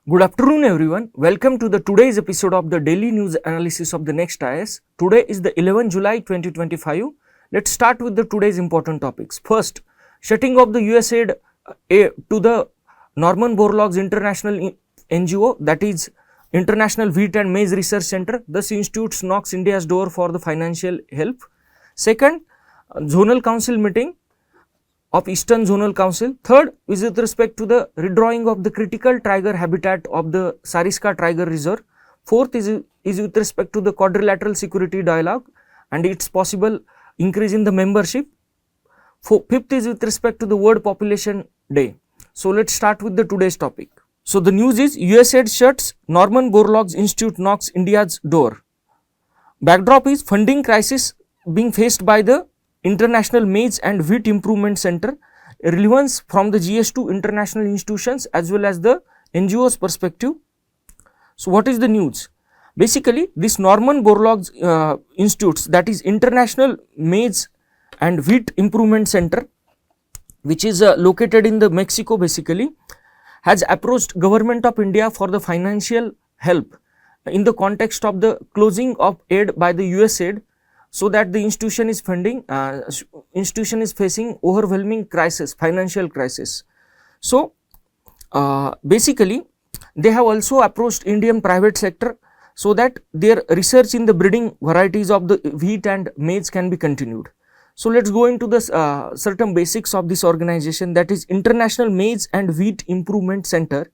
Good afternoon everyone. Welcome to the today's episode of the daily news analysis of the NEXT IAS. Today is the 11th July 2025. Let's start with the today's important topics. First, shutting off the US aid to the Norman Borlaug's International NGO, that is International Wheat and Maize Research Center. This institute knocks India's door for the financial help. Second, Zonal Council Meeting of Eastern Zonal Council. Third is with respect to the redrawing of the critical tiger habitat of the Sariska Tiger Reserve. Fourth is with respect to the quadrilateral security dialogue and its possible increase in the membership. Fifth is with respect to the World Population Day. So let's start with the today's topic. So the news is USAID shuts, Norman Borlaug's Institute knocks India's door. Backdrop is funding crisis being faced by the International Maize and Wheat Improvement Center, relevance from the GS2 international institutions as well as the NGO's perspective. So what is the news? Basically, this Norman Borlaug's institutes, that is International Maize and Wheat Improvement Center, which is located in the Mexico basically, has approached Government of India for the financial help in the context of the closing of aid by the USAID, so that the institution is facing overwhelming crisis, financial crisis. So basically they have also approached Indian private sector so that their research in the breeding varieties of the wheat and maize can be continued. So let's go into the certain basics of this organization, that is International Maize and Wheat Improvement Center.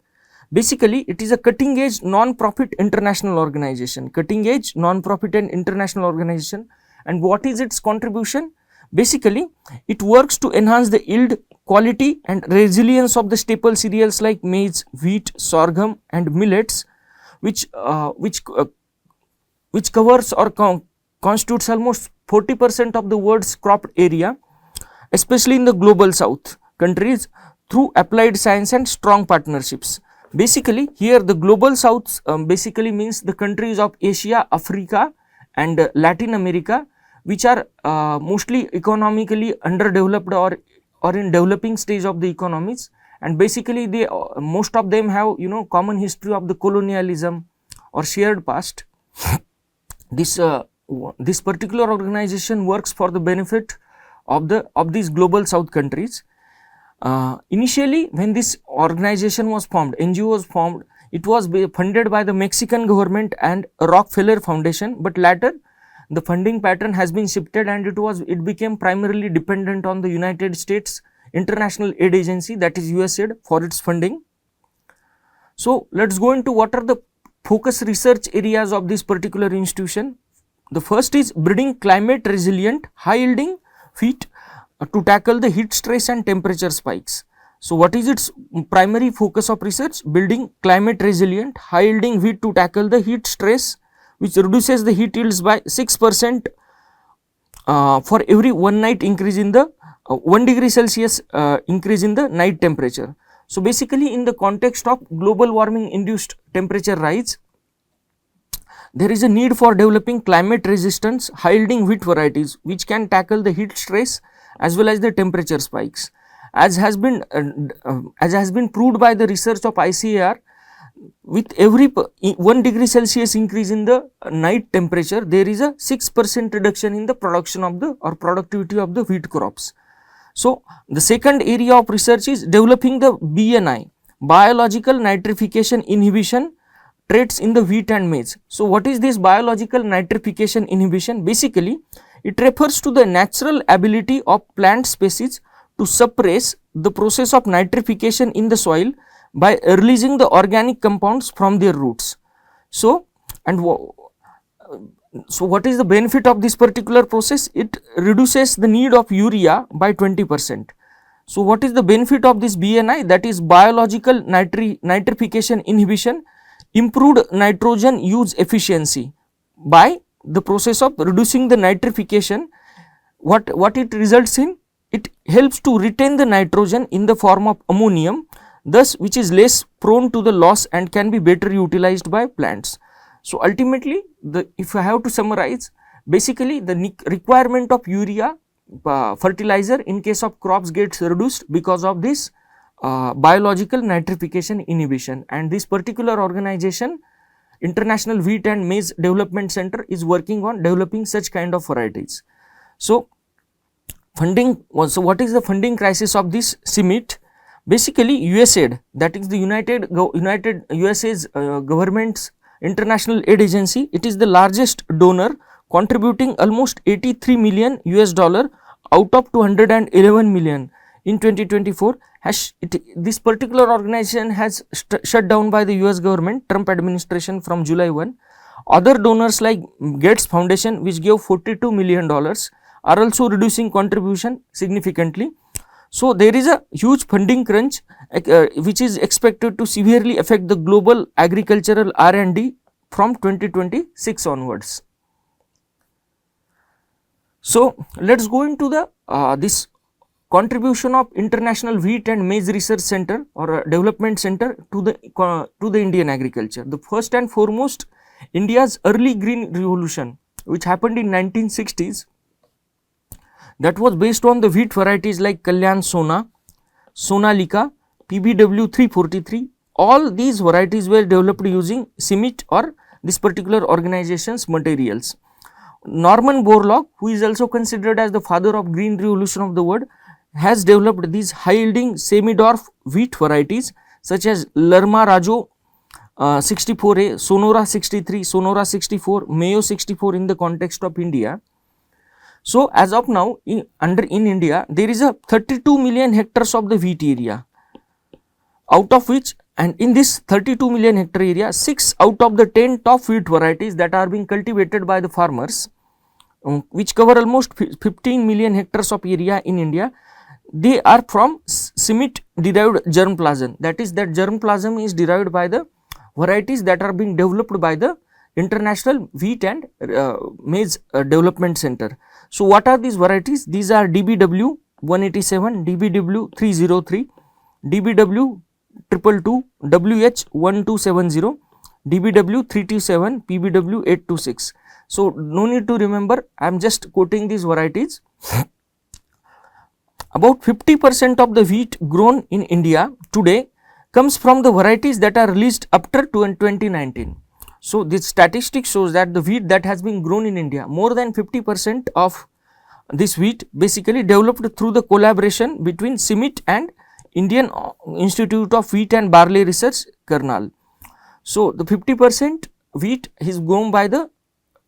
Basically, it is a cutting edge non-profit international organization, And what is its contribution? Basically, it works to enhance the yield, quality and resilience of the staple cereals like maize, wheat, sorghum and millets, which covers or constitutes almost 40% of the world's cropped area, especially in the global south countries, through applied science and strong partnerships. Basically, here the global south basically means the countries of Asia, Africa and Latin America, which are mostly economically underdeveloped or in developing stage of the economies, and basically they most of them have common history of the colonialism or shared past. This particular organization works for the benefit of these global south countries. Initially, when this organization was formed, NGO was formed, it was funded by the Mexican government and Rockefeller Foundation, but later the funding pattern has been shifted and it became primarily dependent on the United States International Aid Agency, that is USAID, for its funding. So let's go into what are the focus research areas of this particular institution. The first is breeding climate resilient high yielding wheat to tackle the heat stress and temperature spikes. So what is its primary focus of research? Building climate resilient high yielding wheat to tackle the heat stress, which reduces the heat yields by 6% for every 1 night increase in the 1 degree Celsius increase in the night temperature. So basically, in the context of global warming induced temperature rise, there is a need for developing climate resistance high yielding wheat varieties which can tackle the heat stress as well as the temperature spikes. As has been proved by the research of ICAR, with every 1 degree Celsius increase in the night temperature, there is a 6% reduction in the production of the or productivity of the wheat crops. So the second area of research is developing the BNI, biological nitrification inhibition traits in the wheat and maize. So what is this biological nitrification inhibition? Basically, it refers to the natural ability of plant species to suppress the process of nitrification in the soil by releasing the organic compounds from their roots. So what is the benefit of this particular process? It reduces the need of urea by 20%. So what is the benefit of this BNI? That is biological nitrification inhibition, improved nitrogen use efficiency. By the process of reducing the nitrification, what it results in? It helps to retain the nitrogen in the form of ammonium, thus which is less prone to the loss and can be better utilized by plants. So ultimately, if I have to summarize, basically the requirement of urea fertilizer in case of crops gets reduced because of this biological nitrification inhibition, and this particular organization, International Wheat and Maize Development Center, is working on developing such kind of varieties. So funding was, so what is the funding crisis of this CIMMYT? Basically USAID, that is the United USA's government's international aid agency, it is the largest donor, contributing almost 83 million US dollar out of 211 million in 2024. This particular organization has shut down by the US government, Trump administration, from July 1. Other donors like Gates Foundation, which gave $42 million, are also reducing contribution significantly. So there is a huge funding crunch which is expected to severely affect the global agricultural R&D from 2026 onwards. So let us go into the this contribution of International Wheat and Maize Research Center or Development Center to the Indian agriculture. The first and foremost, India's early green revolution, which happened in 1960s, that was based on the wheat varieties like Kalyan Sona, Sonalika, PBW 343. All these varieties were developed using CIMMYT or this particular organization's materials. Norman Borlaug, who is also considered as the father of green revolution of the world, has developed these high yielding semi-dwarf wheat varieties such as Lerma Rajo 64A, Sonora 63, Sonora 64, Mayo 64 in the context of India. So as of now in India there is a 32 million hectares of the wheat area, out of which, and in this 32 million hectare area, 6 out of the 10 top wheat varieties that are being cultivated by the farmers, which cover almost 15 million hectares of area in India, they are from CIMMYT derived germplasm. That is, that germplasm is derived by the varieties that are being developed by the International Wheat and Maize Development Center. So what are these varieties? These are DBW 187, DBW 303, DBW 222, WH 1270, DBW 327, PBW 826. So no need to remember, I am just quoting these varieties. About 50% of the wheat grown in India today comes from the varieties that are released after 2019. So this statistic shows that the wheat that has been grown in India, more than 50% of this wheat basically developed through the collaboration between CIMMYT and Indian Institute of Wheat and Barley Research, Karnal. So the 50% wheat is grown by the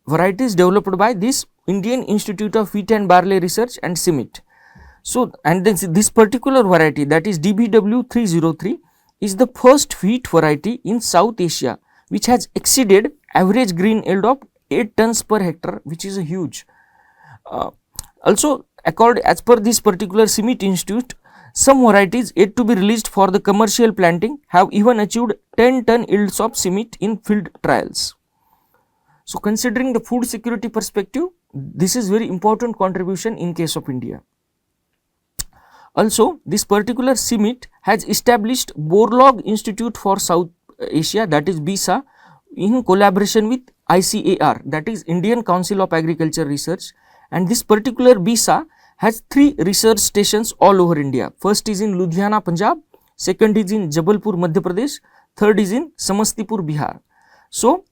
varieties developed by this Indian Institute of Wheat and Barley Research and CIMMYT. So and then this particular variety, that is DBW 303, is the first wheat variety in South Asia which has exceeded average green yield of 8 tons per hectare, which is a huge. Also, as per this particular CIMMYT Institute, some varieties yet to be released for the commercial planting have even achieved 10 ton yields of CIMMYT in field trials. So considering the food security perspective, this is very important contribution in case of India. Also, this particular CIMMYT has established Borlaug Institute for South Asia, that is BISA, in collaboration with ICAR, that is Indian Council of Agriculture Research, and this particular BISA has 3 research stations all over India. First is in Ludhiana, Punjab, second is in Jabalpur, Madhya Pradesh, third is in Samastipur, Bihar. So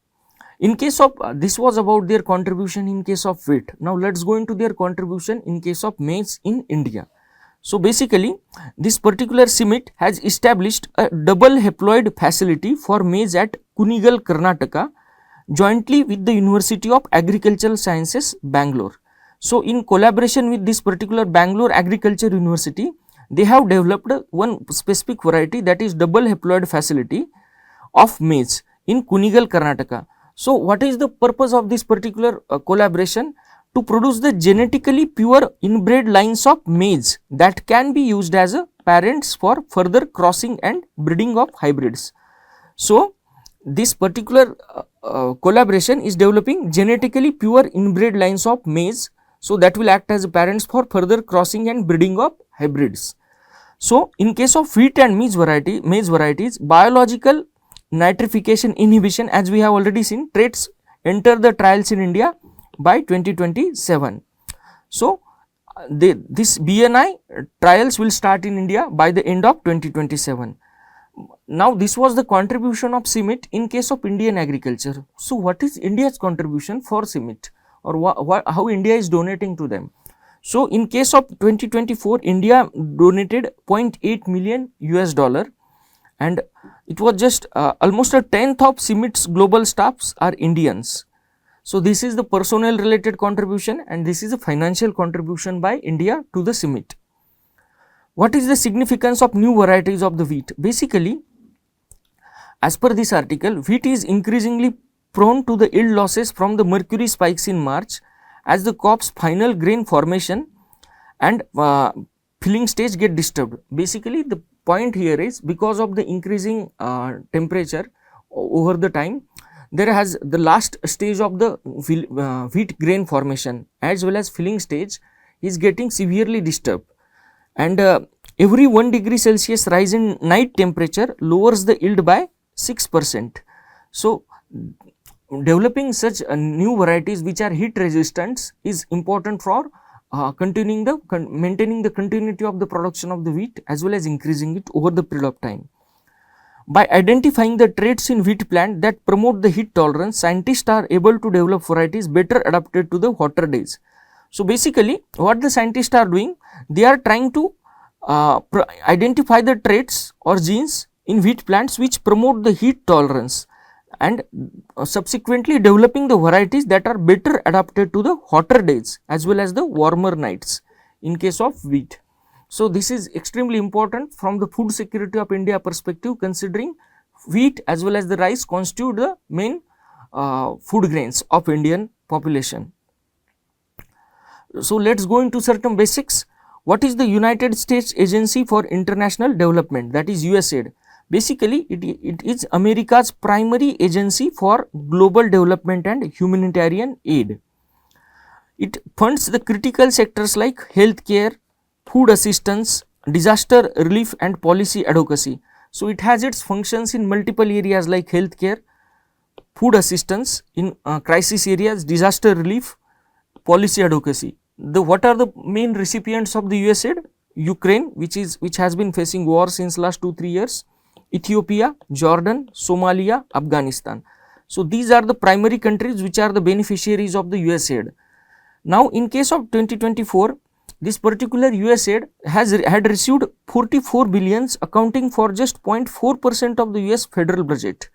in case of this was about their contribution in case of wheat. Now let us go into their contribution in case of maize in India. So basically this particular CIMMYT has established a double haploid facility for maize at Kunigal, Karnataka, jointly with the University of Agricultural Sciences, Bangalore. So in collaboration with this particular Bangalore Agriculture University, they have developed one specific variety, that is double haploid facility of maize in Kunigal, Karnataka. So what is the purpose of this particular collaboration? To produce the genetically pure inbred lines of maize that can be used as a parents for further crossing and breeding of hybrids. So this particular collaboration is developing genetically pure inbred lines of maize, so that will act as parents for further crossing and breeding of hybrids. So in case of wheat and maize varieties, biological nitrification inhibition, as we have already seen, traits enter the trials in India by 2027. So this BNI trials will start in India by the end of 2027. Now, this was the contribution of CIMMYT in case of Indian agriculture. So, what is India's contribution for CIMMYT, or how India is donating to them? So, in case of 2024, India donated 0.8 million US dollar, and it was just almost a tenth of CIMMYT's global staffs are Indians. So, this is the personnel related contribution, and this is a financial contribution by India to the CIMMYT. What is the significance of new varieties of the wheat? Basically, as per this article, wheat is increasingly prone to the yield losses from the mercury spikes in March as the crop's final grain formation and filling stage get disturbed. Basically, the point here is because of the increasing temperature over the time, there has the last stage of the wheat grain formation as well as filling stage is getting severely disturbed, and every 1 degree Celsius rise in night temperature lowers the yield by 6%. So, developing such new varieties which are heat resistant is important for maintaining the continuity of the production of the wheat as well as increasing it over the period of time. By identifying the traits in wheat plant that promote the heat tolerance, scientists are able to develop varieties better adapted to the hotter days. So, basically what the scientists are doing, they are trying to identify the traits or genes in wheat plants which promote the heat tolerance, and subsequently developing the varieties that are better adapted to the hotter days as well as the warmer nights in case of wheat. So, this is extremely important from the food security of India perspective, considering wheat as well as the rice constitute the main food grains of Indian population. So, let us go into certain basics. What is the United States Agency for International Development, that is USAID? Basically, it is America's primary agency for global development and humanitarian aid. It funds the critical sectors like healthcare, food assistance, disaster relief and policy advocacy. So, it has its functions in multiple areas like healthcare, food assistance in crisis areas, disaster relief, policy advocacy. What are the main recipients of the USAID? Ukraine, which has been facing war since last 2-3 years, Ethiopia, Jordan, Somalia, Afghanistan. So, these are the primary countries which are the beneficiaries of the USAID. Now, in case of 2024, this particular USAID had received 44 billions, accounting for just 0.4% of the US federal budget.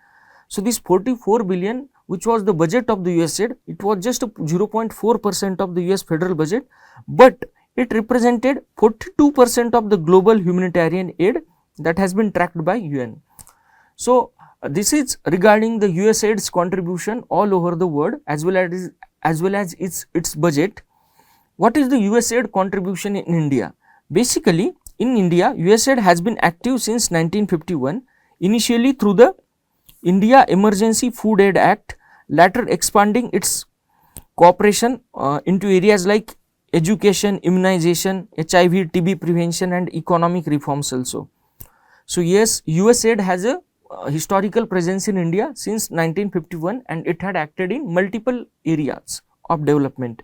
So, this 44 billion which was the budget of the USAID, it was just 0.4% of the US federal budget, but it represented 42% of the global humanitarian aid that has been tracked by UN. So, this is regarding the USAID's contribution all over the world as well as its budget. What is the USAID contribution in India? Basically, in India, USAID has been active since 1951, initially through the India Emergency Food Aid Act, later expanding its cooperation into areas like education, immunization, HIV, TB prevention and economic reforms also. So, yes, USAID has a historical presence in India since 1951 and it had acted in multiple areas of development.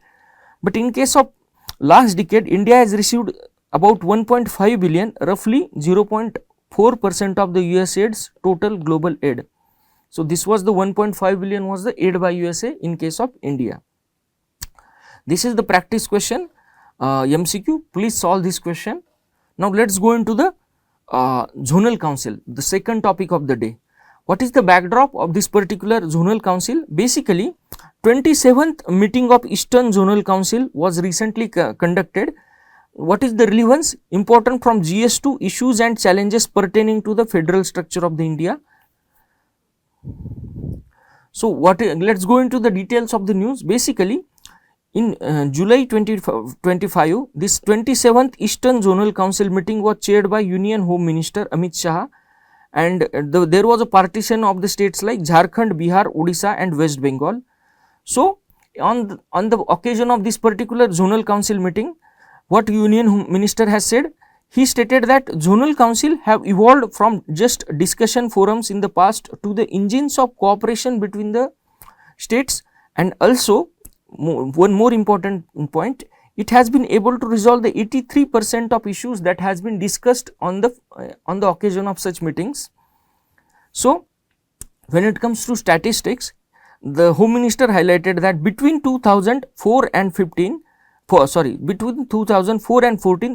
But in case of last decade, India has received about 1.5 billion, roughly 0.4% of the USAID's total global aid. So, this was the 1.5 billion was the aid by USA in case of India. This is the practice question, MCQ. Please solve this question. Now, let us go into the zonal council, the second topic of the day. What is the backdrop of this particular zonal council? Basically, 27th meeting of Eastern Zonal Council was recently conducted. What is the relevance? Important from GS to issues and challenges pertaining to the federal structure of the India. So, let us go into the details of the news. Basically, in July 2025, this 27th Eastern Zonal Council meeting was chaired by Union Home Minister Amit Shah, and there was a partition of the states like Jharkhand, Bihar, Odisha and West Bengal. So, on the occasion of this particular Zonal Council meeting, what Union Minister has said, he stated that Zonal Council have evolved from just discussion forums in the past to the engines of cooperation between the states, and also one more important point, it has been able to resolve the 83% of issues that has been discussed on the occasion of such meetings. So, when it comes to statistics, the Home Minister highlighted that between 2004 and 14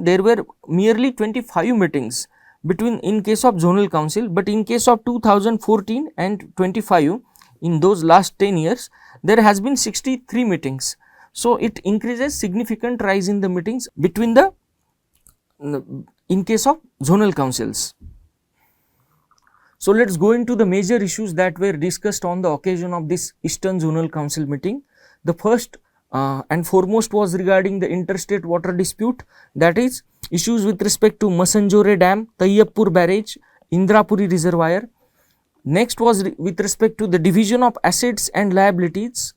there were merely 25 meetings in case of zonal council, but in case of 2014 and 25, in those last 10 years there has been 63 meetings. So, it increases significant rise in the meetings between the in case of zonal councils. So, let us go into the major issues that were discussed on the occasion of this Eastern Zonal Council meeting. The first and foremost was regarding the interstate water dispute, that is issues with respect to Masanjore Dam, Tayyapur Barrage, Indrapuri Reservoir. Next was with respect to the division of assets and liabilities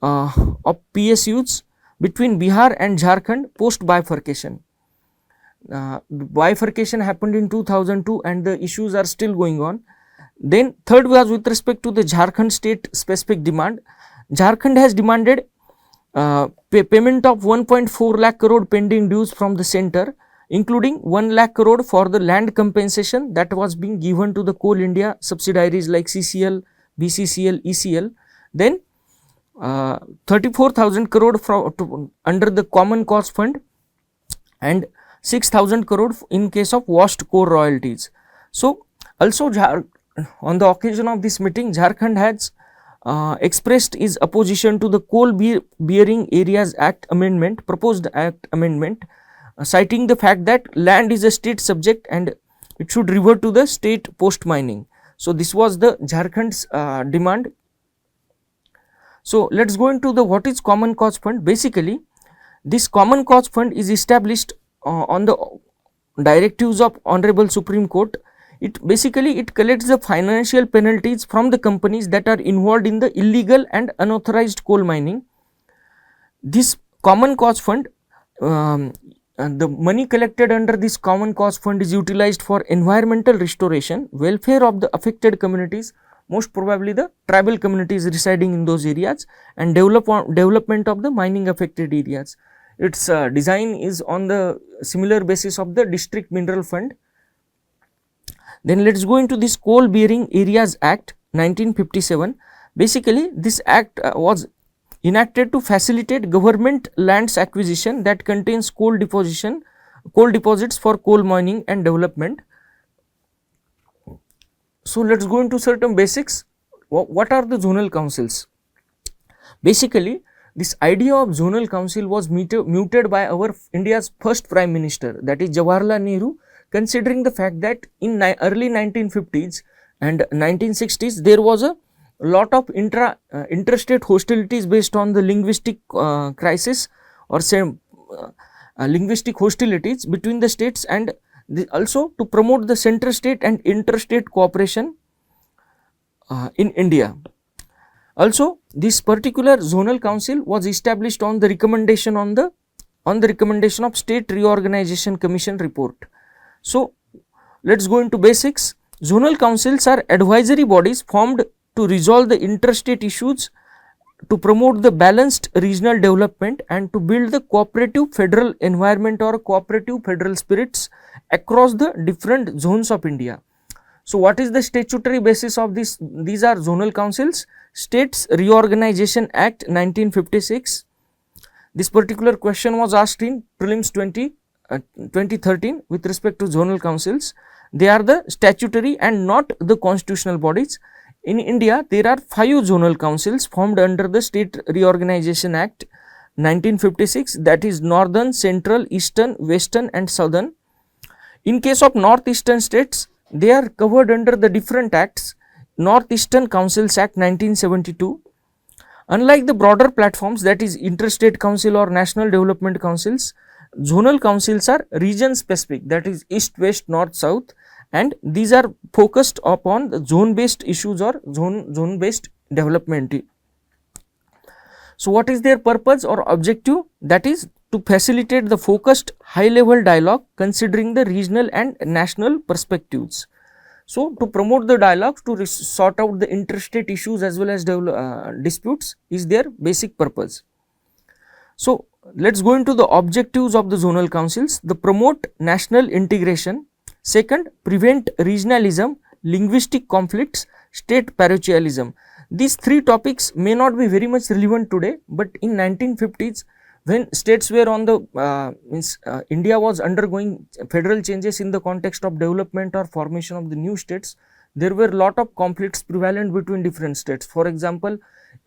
of PSUs between Bihar and Jharkhand post bifurcation. Bifurcation happened in 2002 and the issues are still going on. Then third was with respect to the Jharkhand state specific demand. Jharkhand has demanded payment of 1.4 lakh crore pending dues from the centre, including 1 lakh crore for the land compensation that was being given to the Coal India subsidiaries like CCL, BCCL, ECL. Then 34,000 crore under the common cause fund and 6,000 crore in case of washed core royalties. So, also on the occasion of this meeting, Jharkhand has expressed its opposition to the Coal Bearing Areas Act amendment, proposed act amendment, citing the fact that land is a state subject and it should revert to the state post mining. So, this was the Jharkhand's demand. So, let us go into the what is common cause fund. Basically, this common cause fund is established on the directives of Honorable Supreme Court. It collects the financial penalties from the companies that are involved in the illegal and unauthorized coal mining. This common cause fund, the money collected under this common cause fund is utilized for environmental restoration, welfare of the affected communities, most probably the tribal communities residing in those areas, and development of the mining affected areas. Its design is on the similar basis of the District Mineral Fund. Then let us go into this Coal Bearing Areas Act 1957. Basically, this act was enacted to facilitate government lands acquisition that contains coal deposits for coal mining and development. So, let us go into certain basics. What are the zonal councils? Basically, this idea of zonal council was mooted by our India's first Prime Minister, that is Jawaharlal Nehru, considering the fact that in early 1950s and 1960s there was a lot of interstate hostilities based on the linguistic crisis or linguistic hostilities between the states, and also to promote the center-state and interstate cooperation in India. Also, this particular zonal council was established on the recommendation of State Reorganization Commission report. So, let us go into basics. Zonal councils are advisory bodies formed to resolve the interstate issues, to promote the balanced regional development, and to build the cooperative federal environment or cooperative federal spirits across the different zones of India. So, what is the statutory basis of this? These are zonal councils. States Reorganization Act 1956. This particular question was asked in Prelims 2013 with respect to zonal councils. They are the statutory and not the constitutional bodies. In India, there are 5 zonal councils formed under the State Reorganization Act 1956, that is Northern, Central, Eastern, Western and Southern. In case of Northeastern states, they are covered under the different acts. Northeastern Councils Act 1972. Unlike the broader platforms, that is Interstate Council or National Development Councils, zonal councils are region specific, that is East, West, North, South, and these are focused upon the zone based issues or zone based development. So, what is their purpose or objective? That is to facilitate the focused high level dialogue considering the regional and national perspectives. So, to promote the dialogue, to sort out the interstate issues as well as disputes is their basic purpose. So, let's go into the objectives of the zonal councils. The promote national integration, second prevent regionalism, linguistic conflicts, state parochialism. These three topics may not be very much relevant today, but in 1950s when states were on the India was undergoing federal changes in the context of development or formation of the new states, there were lot of conflicts prevalent between different states. For example,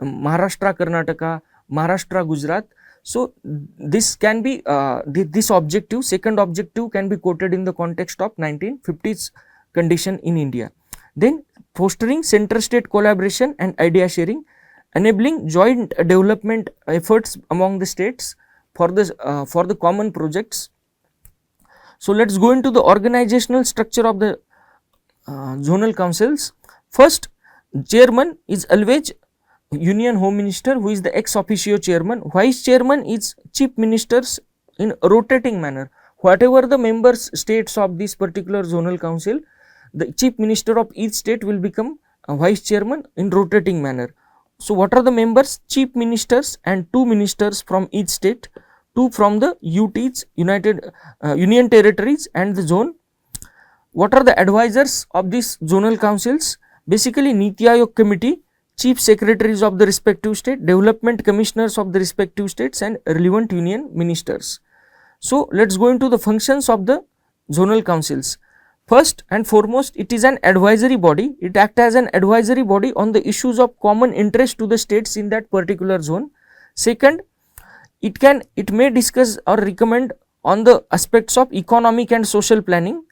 Maharashtra, Karnataka, Maharashtra, Gujarat. So this can be this objective, second objective can be quoted in the context of 1950s condition in India. Then fostering center-state collaboration and idea sharing, enabling joint development efforts among the states for the common projects. So let's go into the organizational structure of the zonal councils. First, chairman is always Union Home Minister, who is the ex officio chairman. Vice chairman is chief ministers in rotating manner. Whatever the members states of this particular zonal council, the chief minister of each state will become a vice chairman in rotating manner. So what are the members? Chief ministers and two ministers from each state, two from the UTs, Union Territories and the zone. What are the advisors of these zonal councils? Basically Niti Aayog committee, chief secretaries of the respective state, development commissioners of the respective states and relevant union ministers. So let's go into the functions of the zonal councils. First and foremost, it is an advisory body. It acts as an advisory body on the issues of common interest to the states in that particular zone. Second, it may discuss or recommend on the aspects of economic and social planning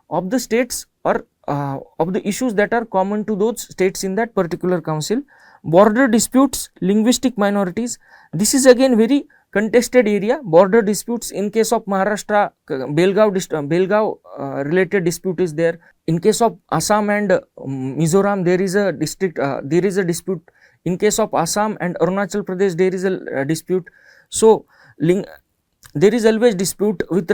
of the states or of the issues that are common to those states in that particular council. Border disputes, linguistic minorities, this is again very contested area. Border disputes, in case of Maharashtra, Belgaum related dispute is there. In case of Assam and Mizoram, there is a dispute. In case of Assam and Arunachal Pradesh, there is a dispute. So there is always dispute with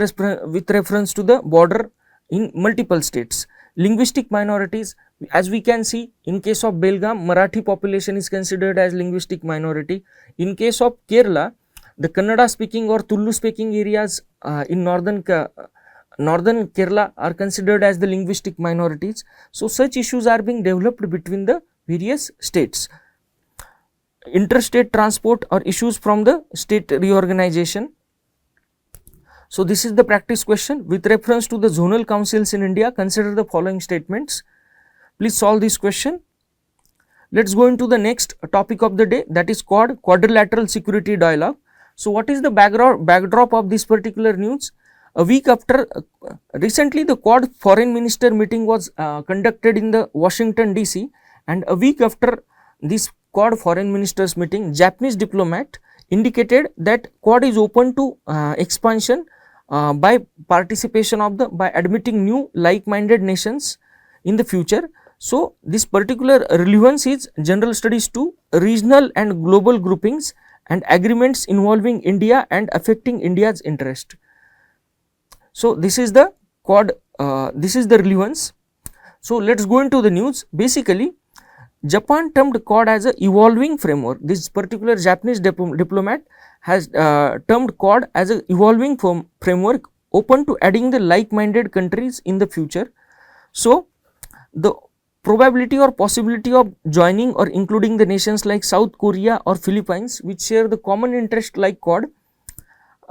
reference to the border in multiple states. Linguistic minorities, as we can see, in case of Belgaum, Marathi population is considered as linguistic minority. In case of Kerala, the Kannada speaking or Tulu speaking areas in northern Kerala are considered as the linguistic minorities. So such issues are being developed between the various states. Interstate transport or issues from the state reorganization. So this is the practice question. With reference to the zonal councils in India, consider the following statements. Please solve this question. Let's go into the next topic of the day, that is quadrilateral security dialogue. So what is the backdrop of this particular news? A week after, recently the Quad foreign minister meeting was conducted in the Washington DC, and a week after this Quad foreign ministers meeting, Japanese diplomat indicated that Quad is open to expansion by participation of by admitting new like-minded nations in the future. So this particular relevance is general studies to regional and global groupings and agreements involving India and affecting India's interest. So this is the Quad, this is the relevance. So let's go into the news. Basically, Japan termed Quad as a evolving framework. This particular Japanese diplomat has termed Quad as a evolving framework open to adding the like-minded countries in the future. So the probability or possibility of joining or including the nations like South Korea or Philippines, which share the common interest like Quad,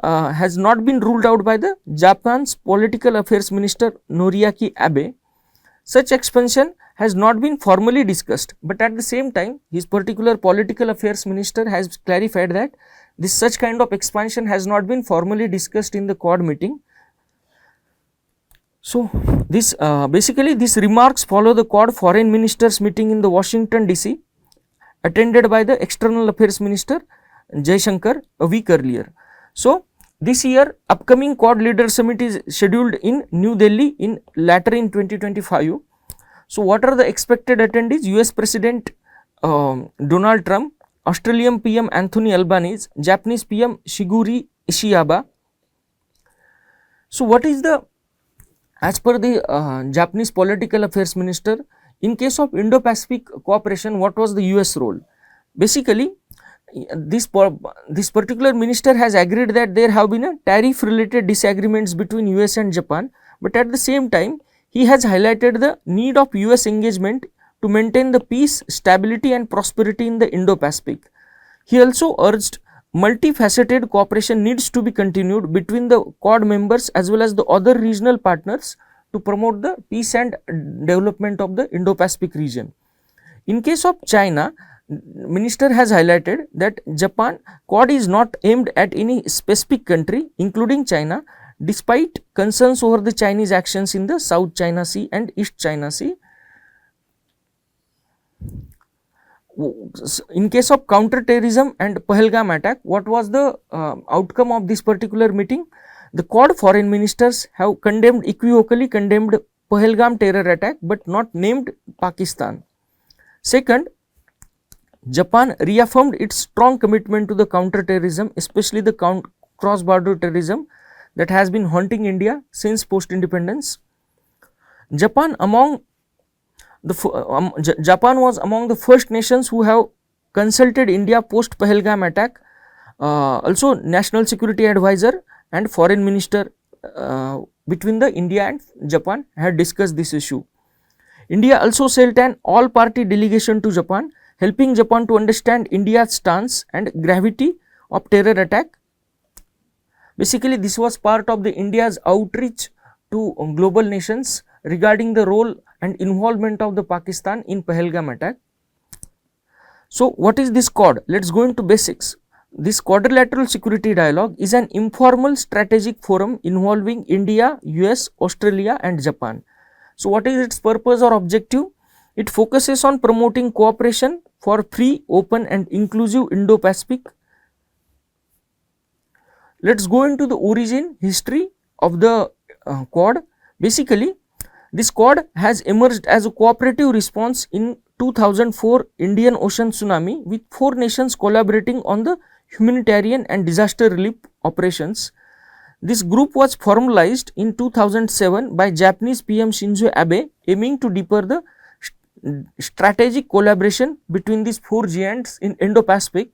has not been ruled out by the Japan's political affairs minister Noriaki Abe. Such expansion has not been formally discussed, but at the same time his particular political affairs minister has clarified that such kind of expansion has not been formally discussed in the Quad meeting. So this basically these remarks follow the Quad foreign ministers meeting in the Washington DC, attended by the external affairs minister Jaishankar a week earlier. So this year upcoming Quad leader summit is scheduled in New Delhi later in 2025. So what are the expected attendees? US President Donald Trump, Australian PM Anthony Albanese, Japanese PM Shigeru Ishiba. So what is the, as per the Japanese political affairs minister, in case of Indo-Pacific cooperation, what was the US role? Basically, this particular minister has agreed that there have been a tariff related disagreements between US and Japan, but at the same time he has highlighted the need of US engagement to maintain the peace, stability and prosperity in the Indo-Pacific. He also urged multifaceted cooperation needs to be continued between the Quad members as well as the other regional partners to promote the peace and development of the Indo-Pacific region. In case of China, Minister has highlighted that Japan Quad is not aimed at any specific country including China, despite concerns over the Chinese actions in the South China Sea and East China Sea. In case of counter-terrorism and Pahalgam attack, what was the outcome of this particular meeting? The Quad foreign ministers have equivocally condemned Pahalgam terror attack but not named Pakistan. Second, Japan reaffirmed its strong commitment to the counter-terrorism, especially the cross-border terrorism that has been haunting India since post-independence. Japan was among the first nations who have consulted India post Pahalgam attack. Also, National Security Advisor and Foreign Minister between the India and Japan had discussed this issue. India also sent an all-party delegation to Japan, helping Japan to understand India's stance and gravity of terror attack. Basically, this was part of the India's outreach to global nations regarding the role and involvement of the Pakistan in Pahalgam attack. So, what is this Quad? Let us go into basics. This quadrilateral security dialogue is an informal strategic forum involving India, US, Australia and Japan. So, what is its purpose or objective? It focuses on promoting cooperation for free, open and inclusive Indo-Pacific. Let us go into the origin history of the Quad. Basically, this Quad has emerged as a cooperative response in 2004 Indian Ocean tsunami, with 4 nations collaborating on the humanitarian and disaster relief operations. This group was formalized in 2007 by Japanese PM Shinzo Abe, aiming to deepen the strategic collaboration between these 4 giants in Indo-Pacific.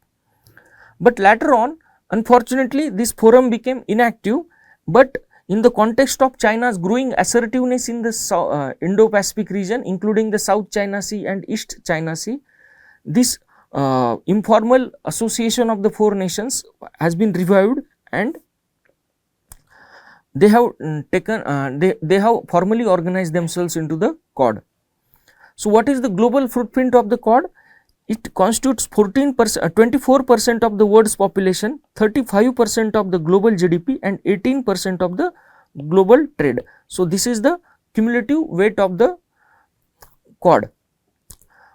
But later on, unfortunately, this forum became inactive, but in the context of China's growing assertiveness in the Indo-Pacific region, including the South China Sea and East China Sea, this informal association of the 4 nations has been revived, and they have they have formally organized themselves into the Quad. So, what is the global footprint of the Quad? It constitutes 24% of the world's population, 35% of the global GDP and 18% of the global trade. So, this is the cumulative weight of the Quad.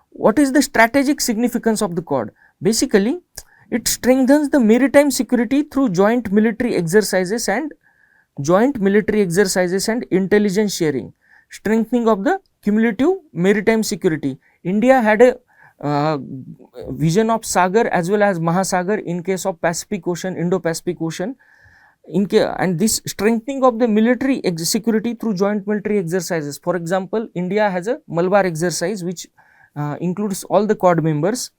What is the strategic significance of the Quad? Basically, it strengthens the maritime security through joint military exercises and intelligence sharing, strengthening of the cumulative maritime security. India had a vision of Sagar as well as Mahasagar in case of Pacific Ocean, Indo-Pacific Ocean, and this strengthening of the military security through joint military exercises. For example, India has a Malabar exercise which includes all the Quad members,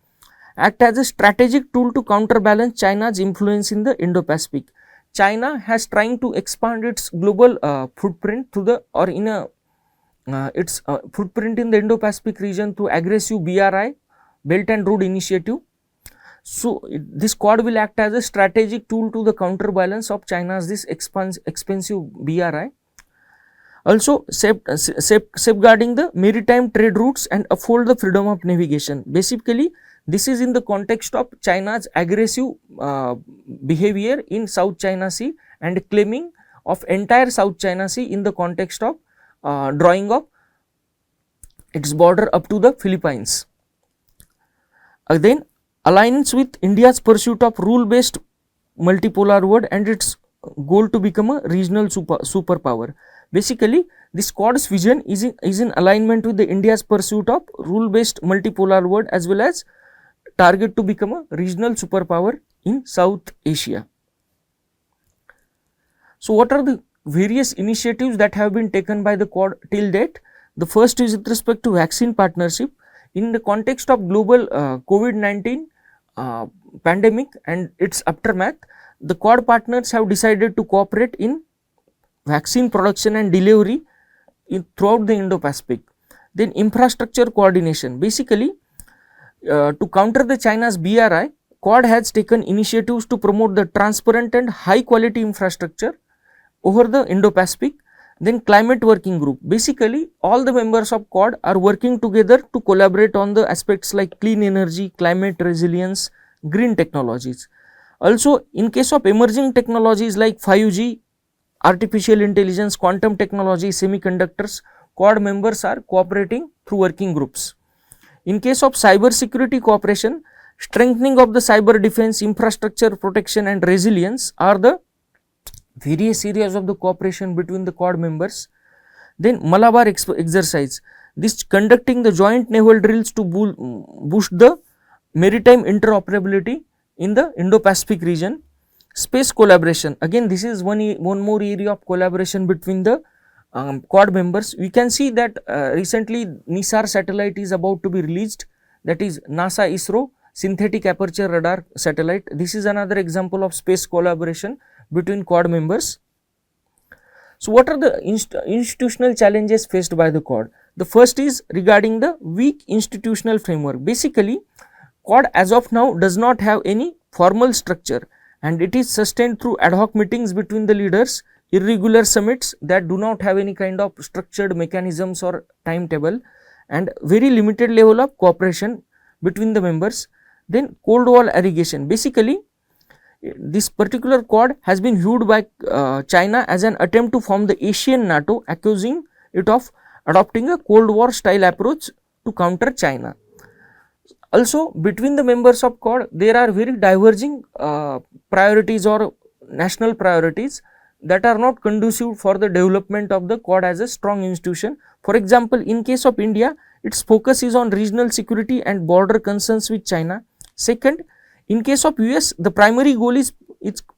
act as a strategic tool to counterbalance China's influence in the Indo-Pacific. China has trying to expand its global footprint to the its footprint in the Indo-Pacific region through aggressive BRI, Belt and Road Initiative. So, this Quad will act as a strategic tool to the counterbalance of China's this expensive BRI. Also, safeguarding the maritime trade routes and uphold the freedom of navigation. Basically, this is in the context of China's aggressive behavior in South China Sea and claiming of entire South China Sea in the context of drawing of its border up to the Philippines. Then, aligns with India's pursuit of rule-based multipolar world and its goal to become a regional superpower. Basically, this Quad's vision is in alignment with the India's pursuit of rule-based multipolar world as well as target to become a regional superpower in South Asia. So, what are the various initiatives that have been taken by the Quad till date? The first is with respect to vaccine partnership. In the context of global COVID-19 pandemic and its aftermath, the Quad partners have decided to cooperate in vaccine production and delivery throughout the Indo-Pacific. Then infrastructure coordination. Basically, to counter the China's BRI, Quad has taken initiatives to promote the transparent and high quality infrastructure over the Indo-Pacific. Then climate working group. Basically, all the members of Quad are working together to collaborate on the aspects like clean energy, climate resilience, green technologies. Also, in case of emerging technologies like 5G, artificial intelligence, quantum technology, semiconductors, Quad members are cooperating through working groups. In case of cyber security cooperation, strengthening of the cyber defense, infrastructure protection and resilience are the various areas of the cooperation between the Quad members. Then Malabar exercise, this conducting the joint naval drills to boost the maritime interoperability in the Indo-Pacific region. Space collaboration, again this is one more area of collaboration between the Quad members. We can see that recently NISAR satellite is about to be released, that is NASA ISRO synthetic aperture radar satellite. This is another example of space collaboration between Quad members. So, what are the institutional challenges faced by the Quad? The first is regarding the weak institutional framework. Basically, Quad as of now does not have any formal structure and it is sustained through ad hoc meetings between the leaders, irregular summits that do not have any kind of structured mechanisms or timetable, and very limited level of cooperation between the members. Then Cold War irrigation. Basically, this particular Quad has been viewed by China as an attempt to form the Asian NATO, accusing it of adopting a Cold War style approach to counter China. Also, between the members of Quad, there are very diverging priorities or national priorities that are not conducive for the development of the Quad as a strong institution. For example, in case of India, its focus is on regional security and border concerns with China. Second, in case of US, the primary goal is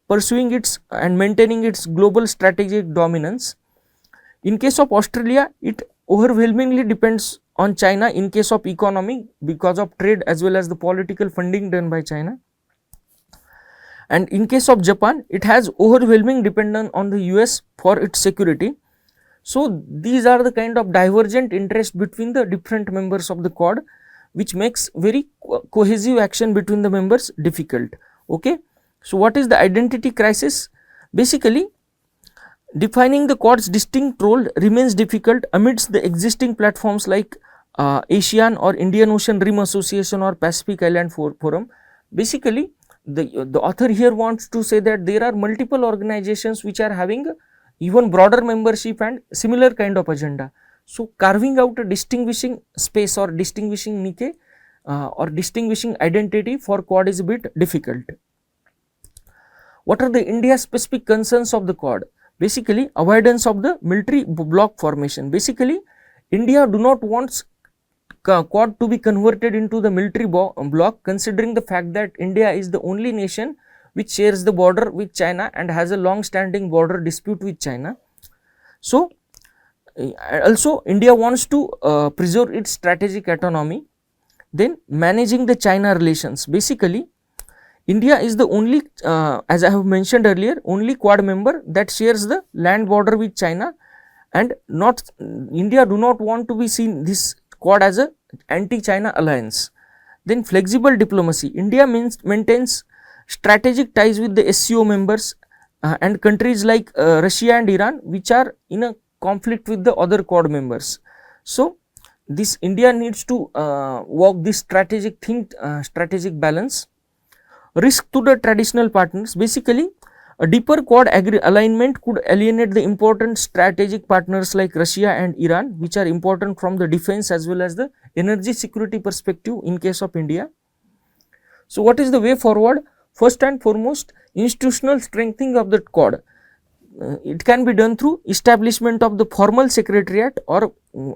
pursuing its and maintaining its global strategic dominance. In case of Australia, it overwhelmingly depends on China in case of economy because of trade as well as the political funding done by China. And in case of Japan, it has overwhelming dependence on the US for its security. So, these are the kind of divergent interest between the different members of the Quad, which makes very cohesive action between the members difficult. Okay. So, what is the identity crisis? Basically, defining the Quad's distinct role remains difficult amidst the existing platforms like ASEAN or Indian Ocean Rim Association or Pacific Island Forum. Basically, the author here wants to say that there are multiple organizations which are having even broader membership and similar kind of agenda. So, carving out a distinguishing space or distinguishing niche or distinguishing identity for Quad is a bit difficult. What are the India specific concerns of the Quad? Basically, avoidance of the military bloc formation. Basically, India do not want Quad to be converted into the military bloc, considering the fact that India is the only nation which shares the border with China and has a long standing border dispute with China. So, also India wants to preserve its strategic autonomy. Then managing the China relations. Basically, India is the only, as I have mentioned earlier, only Quad member that shares the land border with China, and India do not want to be seen this Quad as a anti-China alliance. Then flexible diplomacy. India maintains strategic ties with the SCO members and countries like Russia and Iran, which are in a conflict with the other Quad members. So, this India needs to walk this strategic balance. Risk to the traditional partners. Basically, a deeper Quad alignment could alienate the important strategic partners like Russia and Iran, which are important from the defense as well as the energy security perspective in case of India. So, what is the way forward? First and foremost, institutional strengthening of the Quad. It can be done through establishment of the formal secretariat or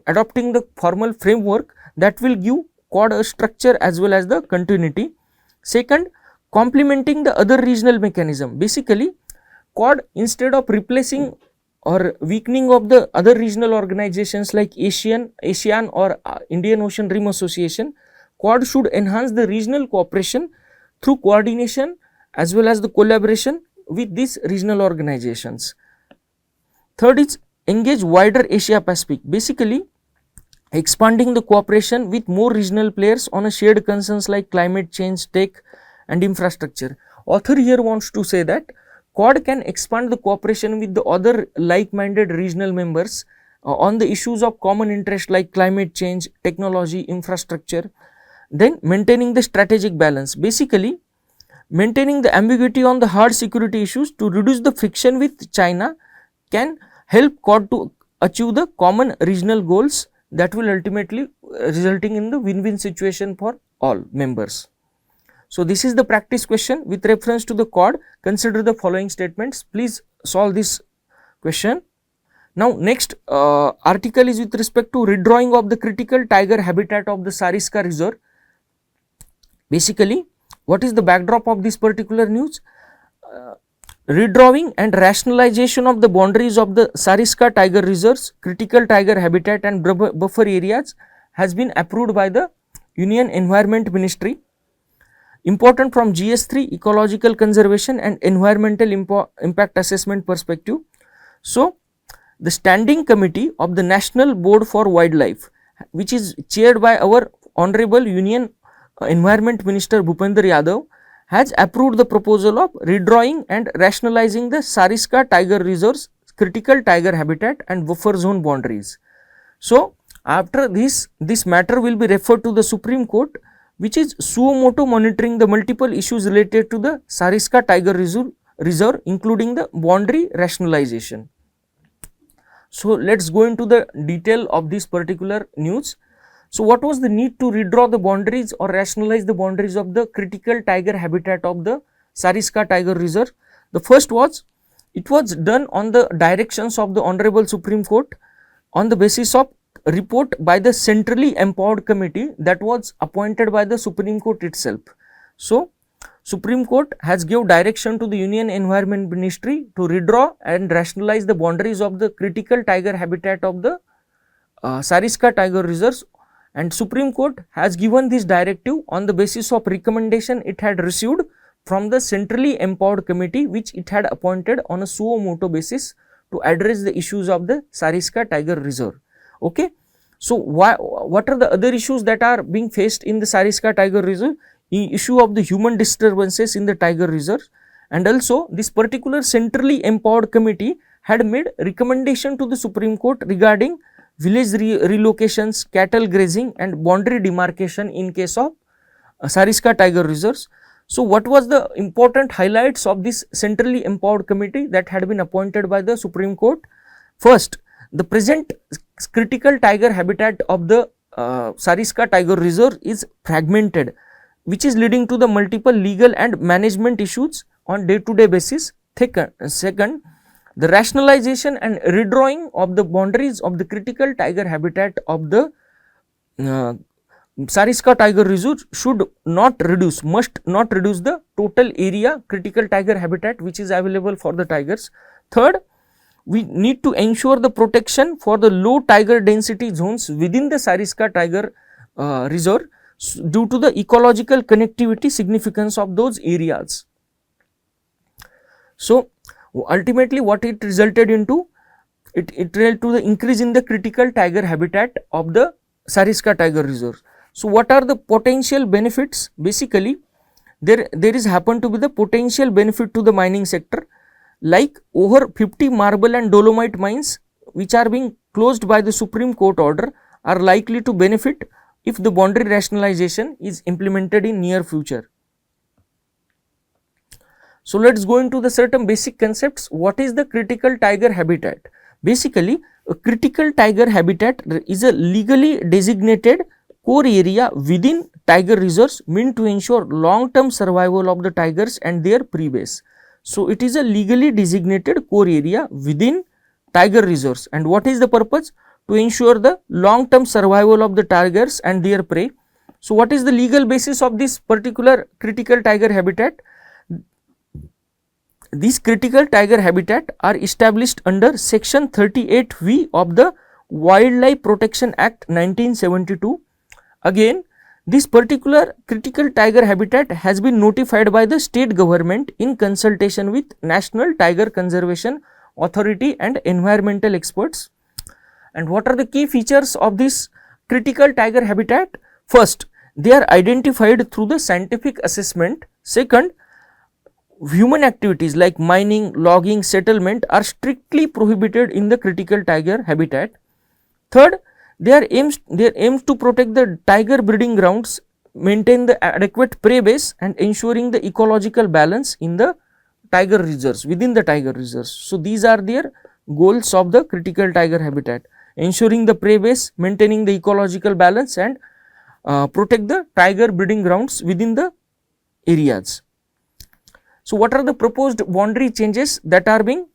adopting the formal framework that will give Quad a structure as well as the continuity. Second, complementing the other regional mechanism. Basically, Quad, instead of replacing or weakening of the other regional organizations like ASEAN or Indian Ocean Rim Association, Quad should enhance the regional cooperation through coordination as well as the collaboration with these regional organizations. Third is engage wider Asia Pacific, basically expanding the cooperation with more regional players on a shared concerns like climate change, tech and infrastructure. Author here wants to say that Quad can expand the cooperation with the other like-minded regional members on the issues of common interest like climate change, technology, infrastructure. Then maintaining the strategic balance, basically maintaining the ambiguity on the hard security issues to reduce the friction with China can help Quad to achieve the common regional goals that will ultimately resulting in the win-win situation for all members. So, this is the practice question with reference to the Quad. Consider the following statements. Please solve this question. Now, next article is with respect to redrawing of the critical tiger habitat of the Sariska Reserve. Basically, what is the backdrop of this particular news? Redrawing and rationalization of the boundaries of the Sariska Tiger Reserves, critical tiger habitat and buffer areas has been approved by the Union Environment Ministry. Important from GS3 ecological conservation and environmental impact assessment perspective. So, the standing committee of the National Board for Wildlife, which is chaired by our Honorable Union Environment Minister Bhupender Yadav, has approved the proposal of redrawing and rationalizing the Sariska Tiger Reserve's critical tiger habitat and buffer zone boundaries. So, after this matter will be referred to the Supreme Court, which is suo motu monitoring the multiple issues related to the Sariska Tiger Reserve, including the boundary rationalization. So, let us go into the detail of this particular news. So, what was the need to redraw the boundaries or rationalize the boundaries of the critical tiger habitat of the Sariska Tiger Reserve? The first was, it was done on the directions of the Honorable Supreme Court on the basis of report by the centrally empowered committee that was appointed by the Supreme Court itself. So, Supreme Court has given direction to the Union Environment Ministry to redraw and rationalize the boundaries of the critical tiger habitat of the Sariska Tiger Reserve, and Supreme Court has given this directive on the basis of recommendation it had received from the centrally empowered committee which it had appointed on a suo motu basis to address the issues of the Sariska Tiger Reserve. Okay. So, what are the other issues that are being faced in the Sariska Tiger Reserve? The issue of the human disturbances in the tiger reserve, and also this particular centrally empowered committee had made recommendation to the Supreme Court regarding village relocations, cattle grazing and boundary demarcation in case of Sariska Tiger Reserves. So, what was the important highlights of this centrally empowered committee that had been appointed by the Supreme Court? First, the present critical tiger habitat of the Sariska Tiger Reserve is fragmented, which is leading to the multiple legal and management issues on day-to-day basis. Second, the rationalization and redrawing of the boundaries of the critical tiger habitat of the Sariska Tiger Reserve must not reduce the total area critical tiger habitat which is available for the tigers. Third, we need to ensure the protection for the low tiger density zones within the Sariska Tiger Reserve due to the ecological connectivity significance of those areas. So, ultimately what it resulted into? It led to the increase in the critical tiger habitat of the Sariska Tiger Reserve. So, what are the potential benefits? Basically, there is happen to be the potential benefit to the mining sector, like over 50 marble and dolomite mines which are being closed by the Supreme Court order are likely to benefit if the boundary rationalization is implemented in near future. So, let us go into the certain basic concepts. What is the critical tiger habitat? Basically, a critical tiger habitat is a legally designated core area within tiger reserves meant to ensure long-term survival of the tigers and their prey base. So, it is a legally designated core area within tiger reserves, and what is the purpose? To ensure the long-term survival of the tigers and their prey. So, what is the legal basis of this particular critical tiger habitat? These critical tiger habitat are established under section 38V of the Wildlife Protection Act 1972. Again, This particular critical tiger habitat has been notified by the state government in consultation with National Tiger Conservation Authority and environmental experts. And what are the key features of this critical tiger habitat? First, they are identified through the scientific assessment. Second, human activities like mining, logging, settlement are strictly prohibited in the critical tiger habitat. Third, their aims to protect the tiger breeding grounds, maintain the adequate prey base and ensuring the ecological balance in the tiger reserves, within the tiger reserves. So, these are their goals of the critical tiger habitat: ensuring the prey base, maintaining the ecological balance and protect the tiger breeding grounds within the areas. So, what are the proposed boundary changes that are being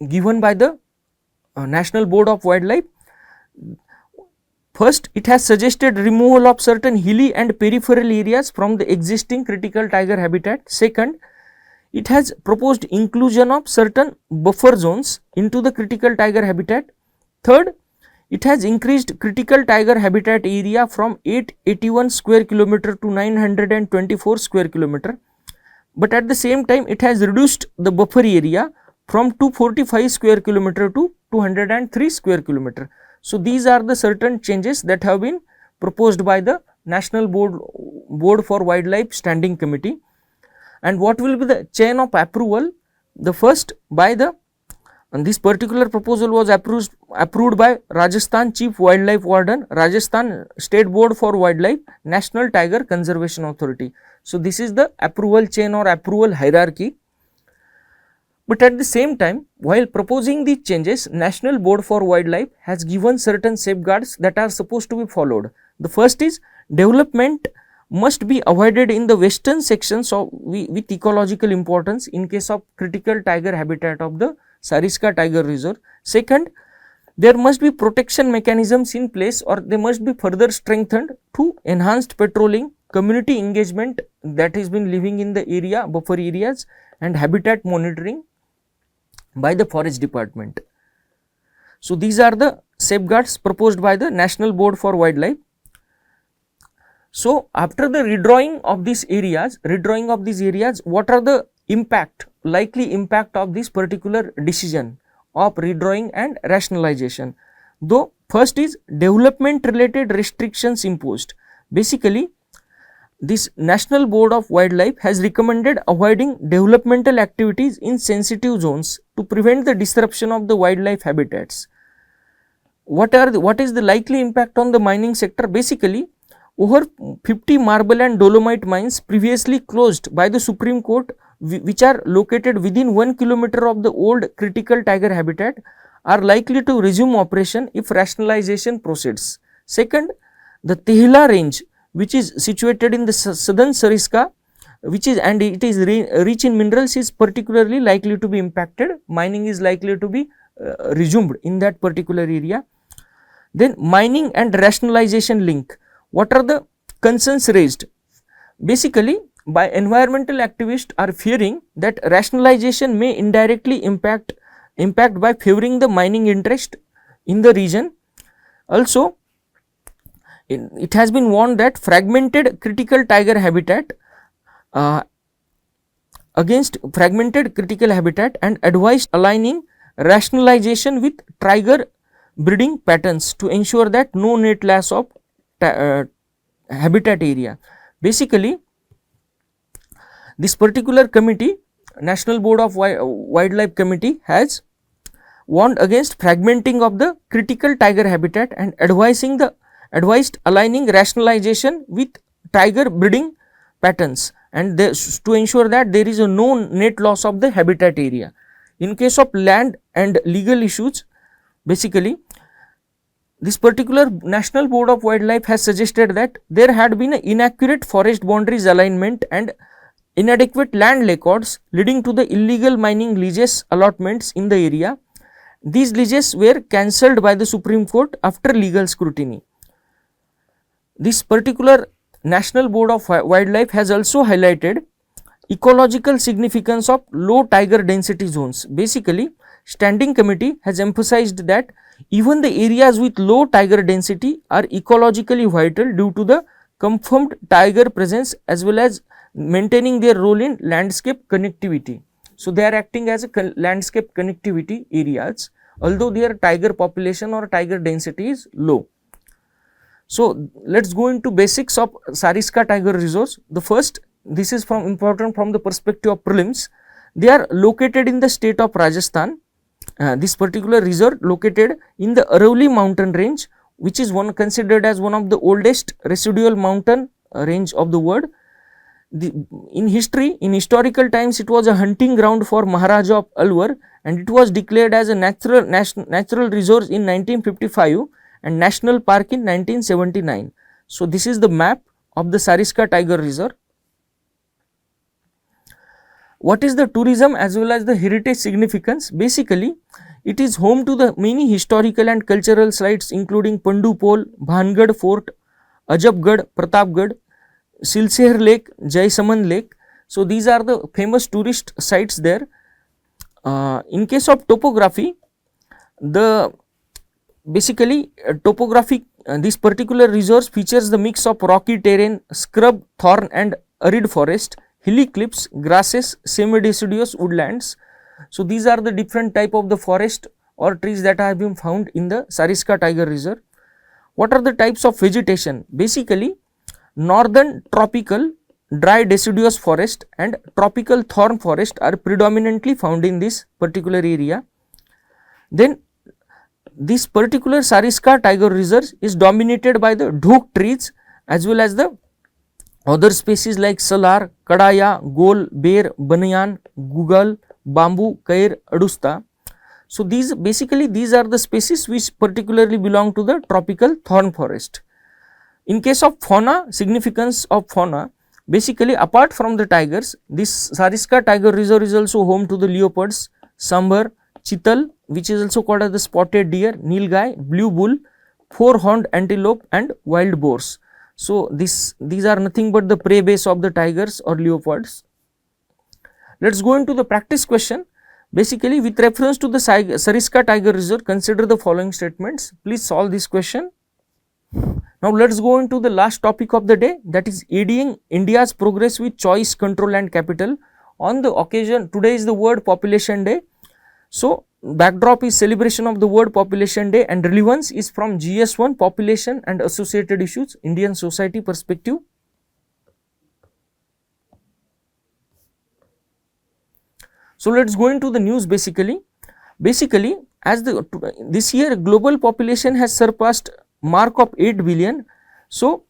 given by the National Board of Wildlife? First, it has suggested removal of certain hilly and peripheral areas from the existing critical tiger habitat. Second, it has proposed inclusion of certain buffer zones into the critical tiger habitat. Third, it has increased critical tiger habitat area from 881 square kilometer to 924 square kilometer, but at the same time it has reduced the buffer area from 245 square kilometer to 203 square kilometer. So, these are the certain changes that have been proposed by the National Board for Wildlife Standing Committee. And what will be the chain of approval? The first, by the this particular proposal was approved by Rajasthan Chief Wildlife Warden, Rajasthan State Board for Wildlife, National Tiger Conservation Authority. So, this is the approval chain or approval hierarchy. But at the same time, while proposing these changes, National Board for Wildlife has given certain safeguards that are supposed to be followed. The first is development must be avoided in the western sections of with ecological importance in case of critical tiger habitat of the Sariska Tiger Reserve. Second, there must be protection mechanisms in place or they must be further strengthened to enhanced patrolling, community engagement that has been living in the area, buffer areas, and habitat monitoring by the forest department. So, these are the safeguards proposed by the National Board for Wildlife. So, after the redrawing of these areas, what are the likely impact of this particular decision of redrawing and rationalization? Though first is development related restrictions imposed. Basically, this National Board of Wildlife has recommended avoiding developmental activities in sensitive zones to prevent the disruption of the wildlife habitats. What is the likely impact on the mining sector? Basically, over 50 marble and dolomite mines previously closed by the Supreme Court, which are located within 1 kilometer of the old critical tiger habitat, are likely to resume operation if rationalization proceeds. Second, the Tehila range, which is situated in the southern Sariska, it is rich in minerals, is particularly likely to be impacted. Mining is likely to be resumed in that particular area. Then mining and rationalization link. What are the concerns raised? Basically, by environmental activists are fearing that rationalization may indirectly impact by favoring the mining interest in the region. Also, it has been warned that fragmented critical tiger habitat against fragmented critical habitat and advised aligning rationalization with tiger breeding patterns to ensure that no net loss of habitat area. Basically, this particular committee, National Board of Wildlife Committee, has warned against fragmenting of the critical tiger habitat and advised aligning rationalization with tiger breeding patterns and to ensure that there is a no net loss of the habitat area. In case of land and legal issues, basically, this particular National Board of Wildlife has suggested that there had been an inaccurate forest boundaries alignment and inadequate land records leading to the illegal mining leases allotments in the area. These leases were cancelled by the Supreme Court after legal scrutiny. This particular National Board of Wildlife has also highlighted ecological significance of low tiger density zones. Basically, Standing Committee has emphasized that even the areas with low tiger density are ecologically vital due to the confirmed tiger presence as well as maintaining their role in landscape connectivity. So, they are acting as a landscape connectivity areas, although their tiger population or tiger density is low. So, let us go into basics of Sariska Tiger Reserves. The first, this is important from the perspective of prelims. They are located in the state of Rajasthan. This particular reserve located in the Aravalli mountain range, which is considered as one of the oldest residual mountain range of the world. In historical times, it was a hunting ground for Maharaja of Alwar, and it was declared as a natural resource in 1955 and national park in 1979. So, this is the map of the Sariska Tiger Reserve. What is the tourism as well as the heritage significance? Basically, it is home to the many historical and cultural sites including Pandu Pol, Bhangad Fort, Ajabgarh, Pratapgarh, Silseher Lake, Jaisaman Lake. So, these are the famous tourist sites there. In case of topography, topography, this particular resource features the mix of rocky terrain, scrub, thorn and arid forest, hilly cliffs, grasses, semi-deciduous woodlands. So, these are the different type of the forest or trees that have been found in the Sariska Tiger Reserve. What are the types of vegetation? Basically, northern tropical dry deciduous forest and tropical thorn forest are predominantly found in this particular area. Then this particular Sariska Tiger Reserve is dominated by the dhok trees as well as the other species like salar, kadaya, gol, bear, banyan, gugal, bamboo, kair, adusta. So, these are the species which particularly belong to the tropical thorn forest. In case of fauna, significance of fauna, basically apart from the tigers, this Sariska Tiger Reserve is also home to the leopards, sambar, chital, which is also called as the spotted deer, nilgai, blue bull, four-horned antelope and wild boars. So, these are nothing but the prey base of the tigers or leopards. Let us go into the practice question. Basically, with reference to the Sariska Tiger Reserve, consider the following statements. Please solve this question. Now, let us go into the last topic of the day, that is aiding India's progress with choice, control and capital. On the occasion, today is the World Population Day. So, backdrop is celebration of the World Population Day and relevance is from GS1 population and associated issues, Indian society perspective. So, let us go into the news basically. As this year global population has surpassed mark of 8 billion. So,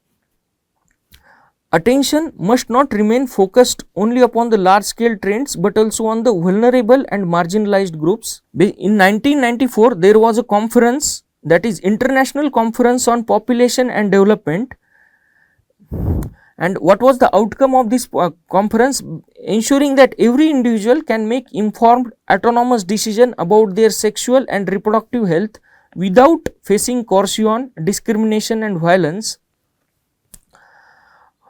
attention must not remain focused only upon the large scale trends, but also on the vulnerable and marginalized groups. In 1994, there was a conference, that is International Conference on Population and Development. And what was the outcome of this conference? Ensuring that every individual can make informed autonomous decision about their sexual and reproductive health without facing coercion, discrimination and violence.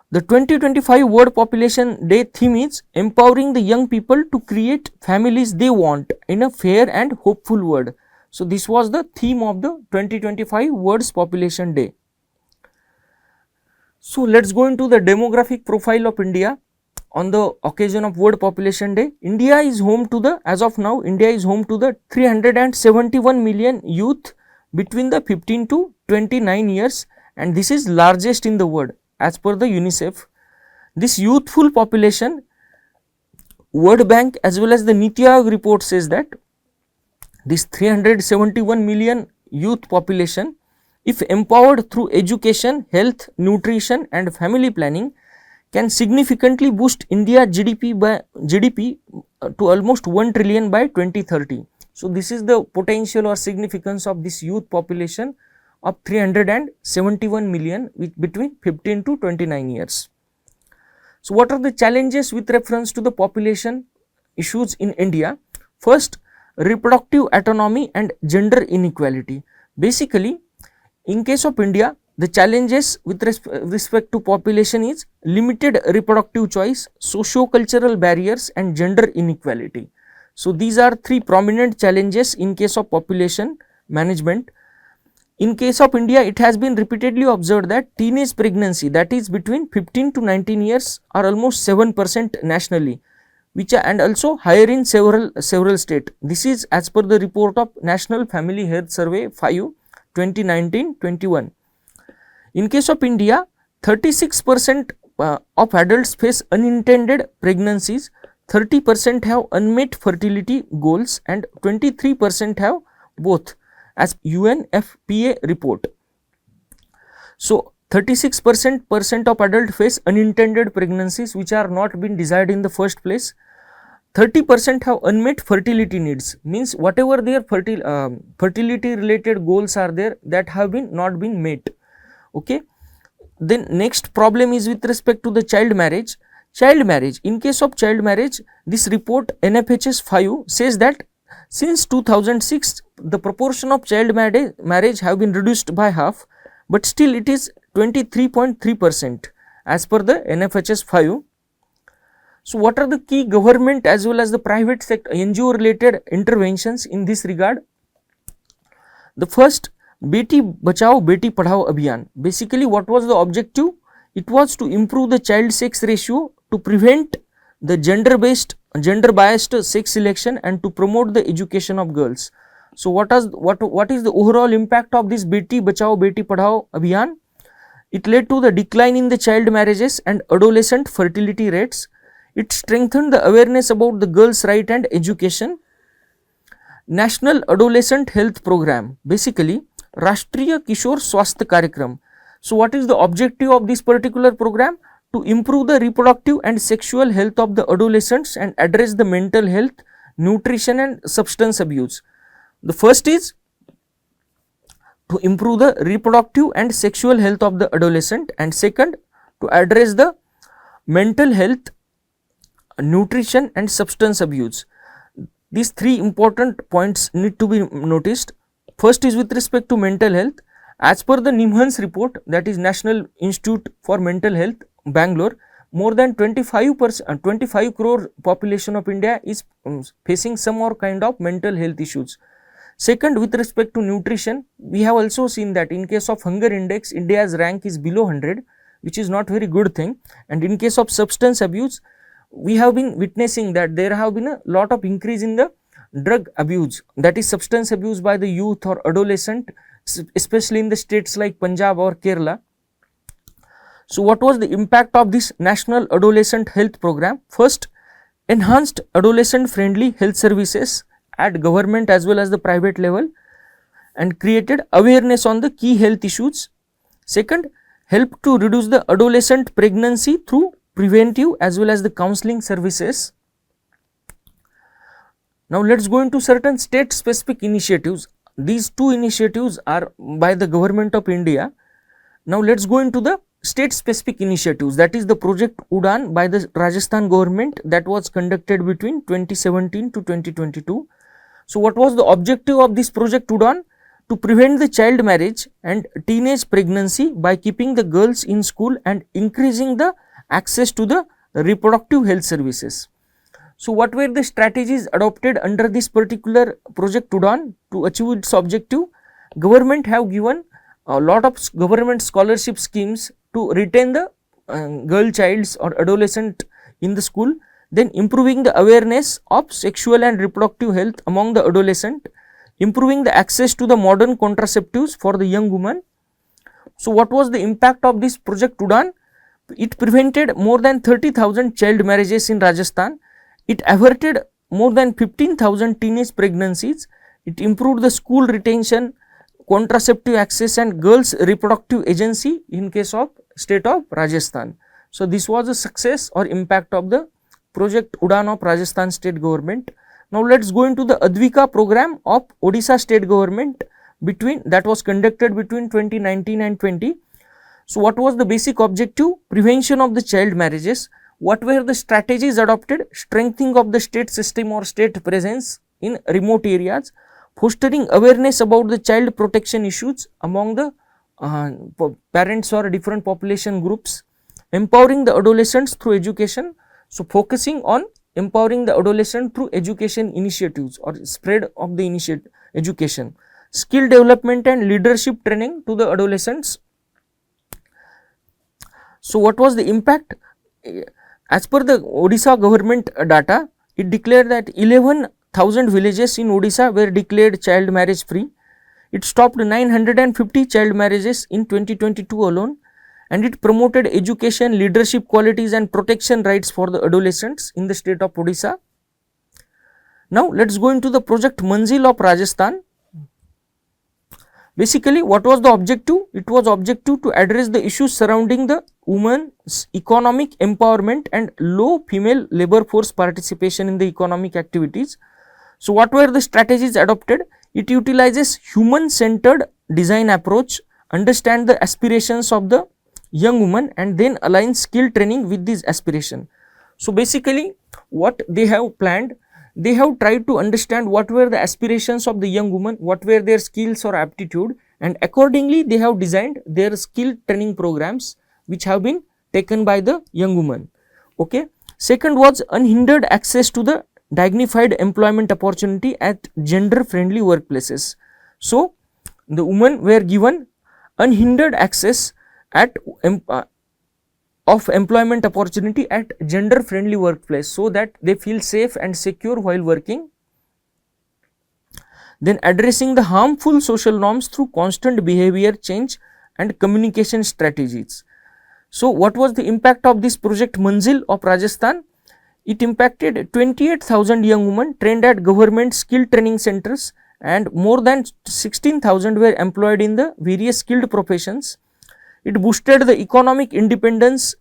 The 2025 World Population Day theme is empowering the young people to create families they want in a fair and hopeful world. So, this was the theme of the 2025 World Population Day. So, let us go into the demographic profile of India on the occasion of World Population Day. India is home to the, as of now, India is home to the 371 million youth between the 15 to 29 years, and this is largest in the world as per the UNICEF. This youthful population, World Bank as well as the Niti Aayog report says that this 371 million youth population, if empowered through education, health, nutrition and family planning, can significantly boost India GDP to almost 1 trillion by 2030. So, this is the potential or significance of this youth population of 371 million with between 15 to 29 years. So, what are the challenges with reference to the population issues in India? First, reproductive autonomy and gender inequality. Basically, in case of India, the challenges with respect to population is limited reproductive choice, socio-cultural barriers and gender inequality. So these are three prominent challenges in case of population management. In case of India, it has been repeatedly observed that teenage pregnancy, that is between 15 to 19 years, are almost 7% nationally, which are, and also higher in several states. This is as per the report of National Family Health Survey 5 2019-21. In case of India, 36% of adults face unintended pregnancies, 30% have unmet fertility goals, and 23% have both, as UNFPA report. So 36% of adults face unintended pregnancies which are not been desired in the first place. 30% have unmet fertility needs, means whatever their fertility related goals are there, that have not been met. Okay. Then next problem is with respect to the child marriage. Child marriage, in case of child marriage, this report NFHS 5 says that since 2006, the proportion of child marriage have been reduced by half, but still it is 23.3% as per the NFHS 5. So what are the key government as well as the private sector NGO related interventions in this regard? The first, Beti Bachao Beti Padhao Abhiyan. Basically, what was the objective? It was to improve the child sex ratio, to prevent the gender biased sex selection, and to promote the education of girls. So what is the overall impact of this Beti Bachao Beti Padhao Abhiyan? It led to the decline in the child marriages and adolescent fertility rates. It strengthened the awareness about the girls' right and education. National Adolescent Health Program, basically Rashtriya Kishore Swasthya Karyakram. So what is the objective of this particular program? To improve the reproductive and sexual health of the adolescents and address the mental health, nutrition and substance abuse. The first is to improve the reproductive and sexual health of the adolescent, and second, to address the mental health, nutrition and substance abuse. These three important points need to be noticed. First is with respect to mental health. As per the NIMHANS report, that is National Institute for Mental Health, Bangalore, more than 25 crore population of India is facing some or kind of mental health issues. Second, with respect to nutrition, we have also seen that in case of hunger index, India's rank is below 100, which is not very good thing. And in case of substance abuse, we have been witnessing that there have been a lot of increase in the drug abuse, that is substance abuse by the youth or adolescent, especially in the states like Punjab or Kerala. So what was the impact of this National Adolescent Health Program? First, enhanced adolescent friendly health services at government as well as the private level, and created awareness on the key health issues. Second, helped to reduce the adolescent pregnancy through preventive as well as the counseling services. Now let us go into certain state specific initiatives. These two initiatives are by the government of India. Now let us go into the state specific initiatives, that is the project Udan by the Rajasthan government, that was conducted between 2017 to 2022. So what was the objective of this project Udan? To prevent the child marriage and teenage pregnancy by keeping the girls in school and increasing the access to the reproductive health services. So what were the strategies adopted under this particular project Udan to achieve its objective? Government have given a lot of government scholarship schemes to retain the girl childs or adolescent in the school, then improving the awareness of sexual and reproductive health among the adolescent, improving the access to the modern contraceptives for the young woman. So what was the impact of this project Udan? It prevented more than 30,000 child marriages in Rajasthan. It averted more than 15,000 teenage pregnancies. It improved the school retention, contraceptive access and girls reproductive agency in case of state of Rajasthan. So this was a success or impact of the project Udan of Rajasthan state government. Now let us go into the Advika program of Odisha state government, that was conducted between 2019 and 20. So what was the basic objective? Prevention of the child marriages. What were the strategies adopted? Strengthening of the state system or state presence in remote areas, fostering awareness about the child protection issues among the parents or different population groups, empowering the adolescents through education. So focusing on empowering the adolescent through education initiatives or spread of the education, skill development and leadership training to the adolescents. So, what was the impact? As per the Odisha government data, it declared that 11,000 villages in Odisha were declared child marriage free. It stopped 950 child marriages in 2022 alone, and it promoted education, leadership qualities and protection rights for the adolescents in the state of Odisha. Now, let us go into the project Manzil of Rajasthan. Basically, what was the objective? It was objective to address the issues surrounding the women's economic empowerment and low female labor force participation in the economic activities. So, what were the strategies adopted? It utilizes human-centered design approach, understand the aspirations of the young woman and then align skill training with these aspirations. So, basically what they have planned, they have tried to understand what were the aspirations of the young woman, what were their skills or aptitude, and accordingly they have designed their skill training programs which have been taken by the young woman. Okay. Second was unhindered access to the dignified employment opportunity at gender friendly workplaces. So, the women were given unhindered access at of employment opportunity at gender friendly workplace, so that they feel safe and secure while working. Then addressing the harmful social norms through constant behavior change and communication strategies. So, what was the impact of this project Manzil of Rajasthan? It impacted 28,000 young women trained at government skill training centers, and more than 16,000 were employed in the various skilled professions. It boosted the economic independence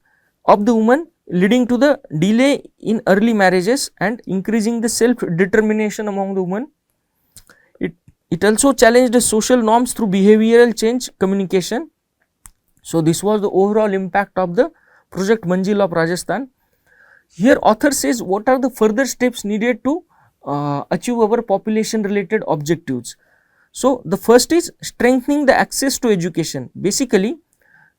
of the woman, leading to the delay in early marriages and increasing the self-determination among the women. It also challenged the social norms through behavioral change communication. So, this was the overall impact of the project Manzil of Rajasthan. Here author says what are the further steps needed to achieve our population related objectives. So, the first is strengthening the access to education. Basically,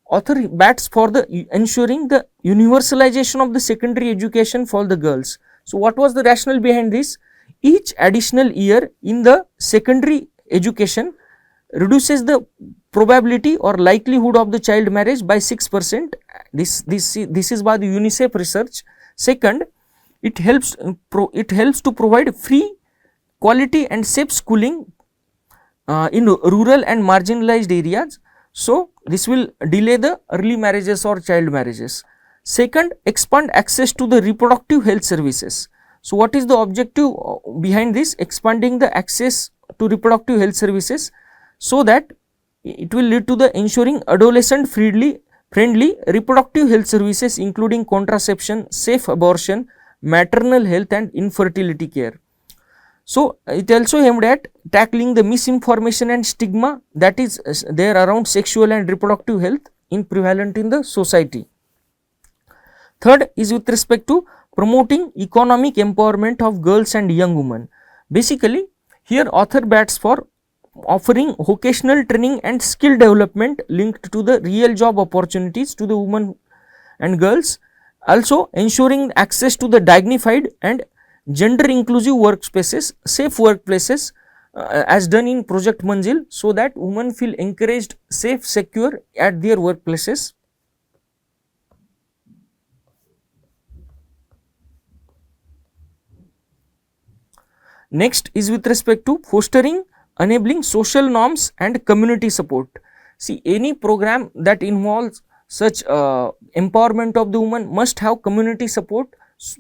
author bats for the ensuring the universalization of the secondary education for the girls. So, what was the rationale behind this? Each additional year in the secondary education reduces the probability or likelihood of the child marriage by 6%. This is by the UNICEF research. Second, it helps to provide free, quality and safe schooling in rural and marginalized areas. So, this will delay the early marriages or child marriages. Second, expand access to the reproductive health services. So, what is the objective behind this? Expanding the access to reproductive health services, so that it will lead to the ensuring adolescent friendly reproductive health services, including contraception, safe abortion, maternal health and infertility care. So, it also aimed at tackling the misinformation and stigma that is there around sexual and reproductive health prevalent in the society. Third is with respect to promoting economic empowerment of girls and young women. Basically, here author bats for offering vocational training and skill development linked to the real job opportunities to the women and girls. Also, ensuring access to the dignified and gender inclusive workspaces, safe workplaces as done in project Manzil, so that women feel encouraged, safe, secure at their workplaces. Next is with respect to fostering, enabling social norms and community support. See, any program that involves such empowerment of the woman must have community support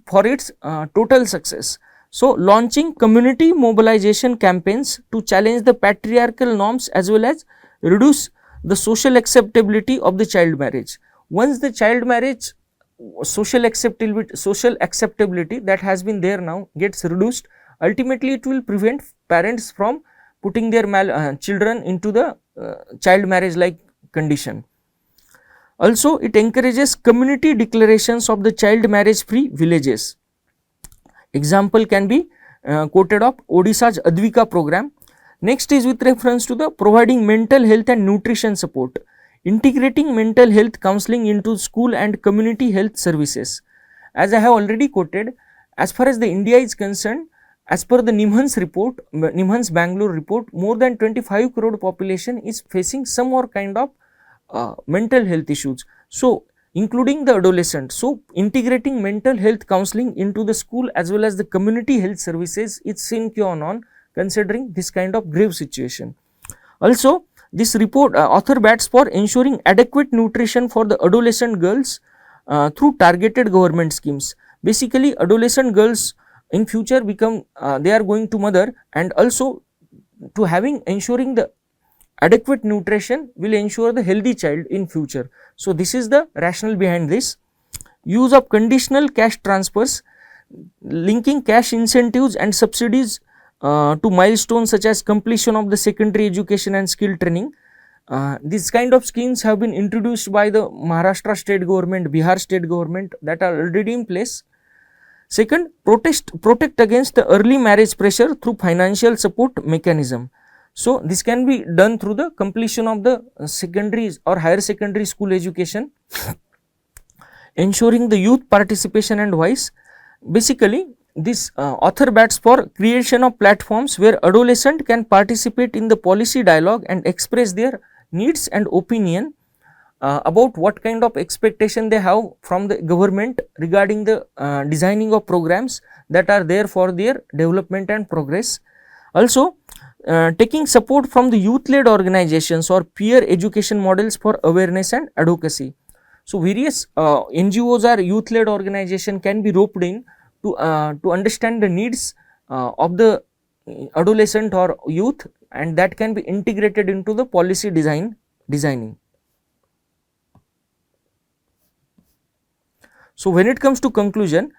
for its total success. So, launching community mobilization campaigns to challenge the patriarchal norms as well as reduce the social acceptability of the child marriage. Once the child marriage social acceptability that has been there now gets reduced, ultimately it will prevent parents from putting their children into the child marriage like condition. Also, it encourages community declarations of the child marriage free villages. Example can be quoted of Odisha's Advika program. Next is with reference to the providing mental health and nutrition support, integrating mental health counseling into school and community health services. As I have already quoted, as far as the India is concerned, as per the Nimhan's Bangalore report, more than 25 crore population is facing some more kind of mental health issues. So, including the adolescent. So, integrating mental health counseling into the school as well as the community health services is sine qua non considering this kind of grave situation. Also, this report author bats for ensuring adequate nutrition for the adolescent girls through targeted government schemes. Basically, adolescent girls in future become they are going to mother, and also to ensuring the adequate nutrition will ensure the healthy child in future. So, this is the rationale behind this. Use of conditional cash transfers, linking cash incentives and subsidies to milestones such as completion of the secondary education and skill training. These kind of schemes have been introduced by the Maharashtra state government, Bihar state government, that are already in place. Second, protect against the early marriage pressure through financial support mechanism. So, this can be done through the completion of the secondary or higher secondary school education, ensuring the youth participation and voice. Basically, this author bats for creation of platforms where adolescent can participate in the policy dialogue and express their needs and opinion about what kind of expectation they have from the government regarding the designing of programs that are there for their development and progress. Also, taking support from the youth led organizations or peer education models for awareness and advocacy. So, various NGOs or youth led organization can be roped in to understand the needs of the adolescent or youth, and that can be integrated into the policy designing. So, when it comes to conclusion,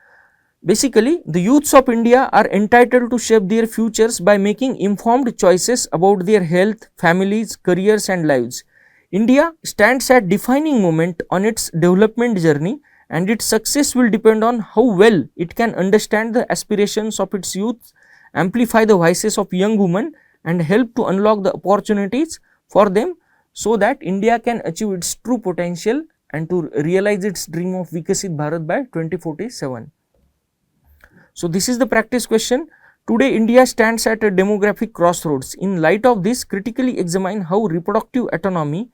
basically the youths of India are entitled to shape their futures by making informed choices about their health, families, careers and lives. India stands at defining moment on its development journey, and its success will depend on how well it can understand the aspirations of its youth, amplify the voices of young women and help to unlock the opportunities for them, so that India can achieve its true potential and to realize its dream of Vikasit Bharat by 2047. So, this is the practice question. Today, India stands at a demographic crossroads. In light of this, critically examine how reproductive autonomy,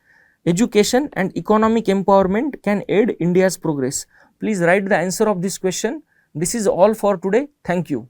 education and economic empowerment can aid India's progress. Please write the answer of this question. This is all for today. Thank you.